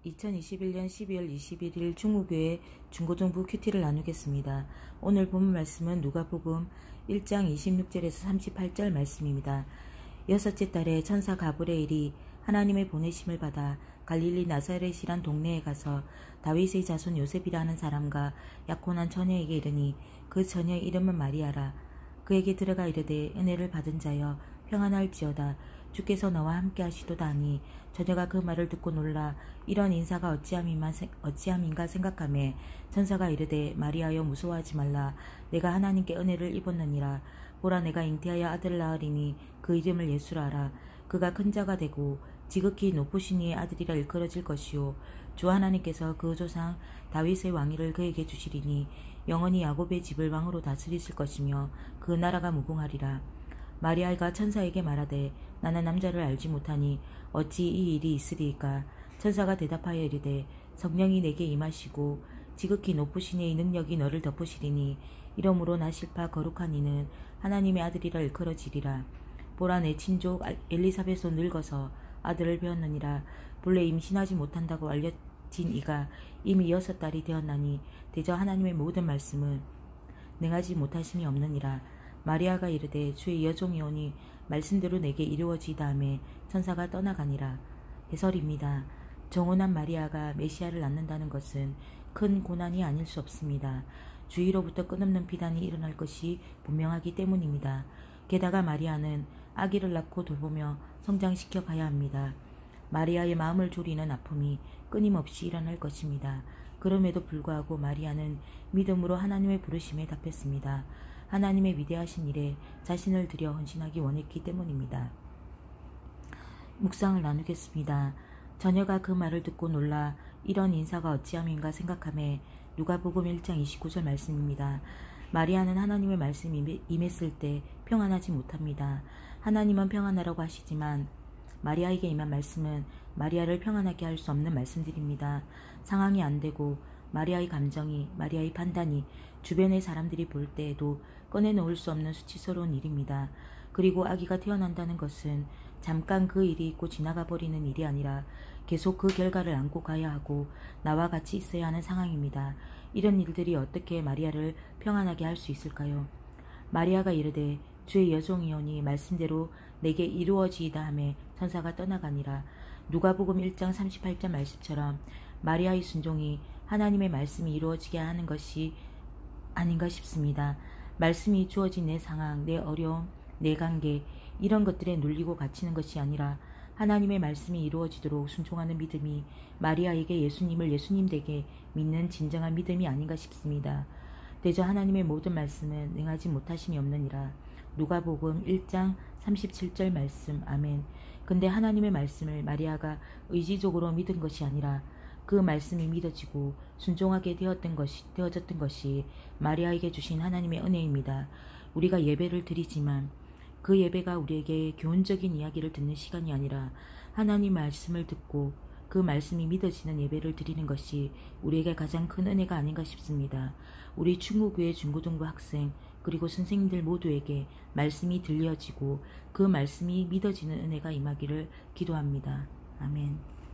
2021년 12월 21일 중국교회 중고등부 큐티를 나누겠습니다. 오늘 본문 말씀은 누가복음 1장 26절에서 38절 말씀입니다. 여섯째 달에 천사 가브리엘이 하나님의 보내심을 받아 갈릴리 나사렛이란 동네에 가서 다윗의 자손 요셉이라는 사람과 약혼한 처녀에게 이르니 그 처녀의 이름은 마리아라. 그에게 들어가 이르되 은혜를 받은 자여 평안할지어다. 주께서 너와 함께 하시도다 하니 처녀가 그 말을 듣고 놀라 이런 인사가 어찌함인가 생각하매 천사가 이르되 마리아여 무서워하지 말라. 내가 하나님께 은혜를 입었느니라. 보라 내가 잉태하여 아들을 낳으리니 그 이름을 예수라 하라. 그가 큰 자가 되고 지극히 높으신 이의 아들이라 일컬어질 것이요 주 하나님께서 그 조상 다윗의 왕위를 그에게 주시리니 영원히 야곱의 집을 왕으로 다스리실 것이며 그 나라가 무궁하리라. 마리아가 천사에게 말하되 나는 남자를 알지 못하니 어찌 이 일이 있으리이까. 천사가 대답하여 이르되 성령이 내게 임하시고 지극히 높으신 이의 능력이 너를 덮으시리니 이러므로 나실파 거룩한 이는 하나님의 아들이라 일컬어지리라. 보라 내 친족 엘리사벳은 늙어서 아들을 배었느니라. 본래 임신하지 못한다고 알려진 이가 이미 6달이 되었나니 대저 하나님의 모든 말씀은 능하지 못하심이 없느니라. 마리아가 이르되 주의 여종이 오니 말씀대로 내게 이루어지이다 하매 천사가 떠나가니라. 해설입니다. 정혼한 마리아가 메시아를 낳는다는 것은 큰 고난이 아닐 수 없습니다. 주위로부터 끝없는 비난이 일어날 것이 분명하기 때문입니다. 게다가 마리아는 아기를 낳고 돌보며 성장시켜 가야 합니다. 마리아의 마음을 졸이는 아픔이 끊임없이 일어날 것입니다. 그럼에도 불구하고 마리아는 믿음으로 하나님의 부르심에 답했습니다. 하나님의 위대하신 일에 자신을 들여 헌신하기 원했기 때문입니다. 묵상을 나누겠습니다. 처녀가 그 말을 듣고 놀라 이런 인사가 어찌함인가 생각하매 누가복음 1장 29절 말씀입니다. 마리아는 하나님의 말씀이 임했을 때 평안하지 못합니다. 하나님은 평안하라고 하시지만 마리아에게 임한 말씀은 마리아를 평안하게 할 수 없는 말씀들입니다. 상황이 안 되고 마리아의 감정이, 마리아의 판단이 주변의 사람들이 볼 때에도 꺼내놓을 수 없는 수치스러운 일입니다. 그리고 아기가 태어난다는 것은 잠깐 그 일이 있고 지나가 버리는 일이 아니라 계속 그 결과를 안고 가야 하고 나와 같이 있어야 하는 상황입니다. 이런 일들이 어떻게 마리아를 평안하게 할 수 있을까요? 마리아가 이르되 주의 여종이오니 말씀대로 내게 이루어지이다 하매 천사가 떠나가니라. 누가복음 1장 38절 말씀처럼 마리아의 순종이 하나님의 말씀이 이루어지게 하는 것이 아닌가 싶습니다. 말씀이 주어진 내 상황, 내 어려움, 내 관계 이런 것들에 눌리고 갇히는 것이 아니라 하나님의 말씀이 이루어지도록 순종하는 믿음이 마리아에게 예수님을 예수님 되게 믿는 진정한 믿음이 아닌가 싶습니다. 대저 하나님의 모든 말씀은 능하지 못하심이 없느니라. 누가복음 1장 37절 말씀. 아멘. 근데 하나님의 말씀을 마리아가 의지적으로 믿은 것이 아니라 그 말씀이 믿어지고 순종하게 되어졌던 것이 마리아에게 주신 하나님의 은혜입니다. 우리가 예배를 드리지만 그 예배가 우리에게 교훈적인 이야기를 듣는 시간이 아니라 하나님 말씀을 듣고 그 말씀이 믿어지는 예배를 드리는 것이 우리에게 가장 큰 은혜가 아닌가 싶습니다. 우리 충무교회 중고등부 학생 그리고 선생님들 모두에게 말씀이 들려지고 그 말씀이 믿어지는 은혜가 임하기를 기도합니다. 아멘.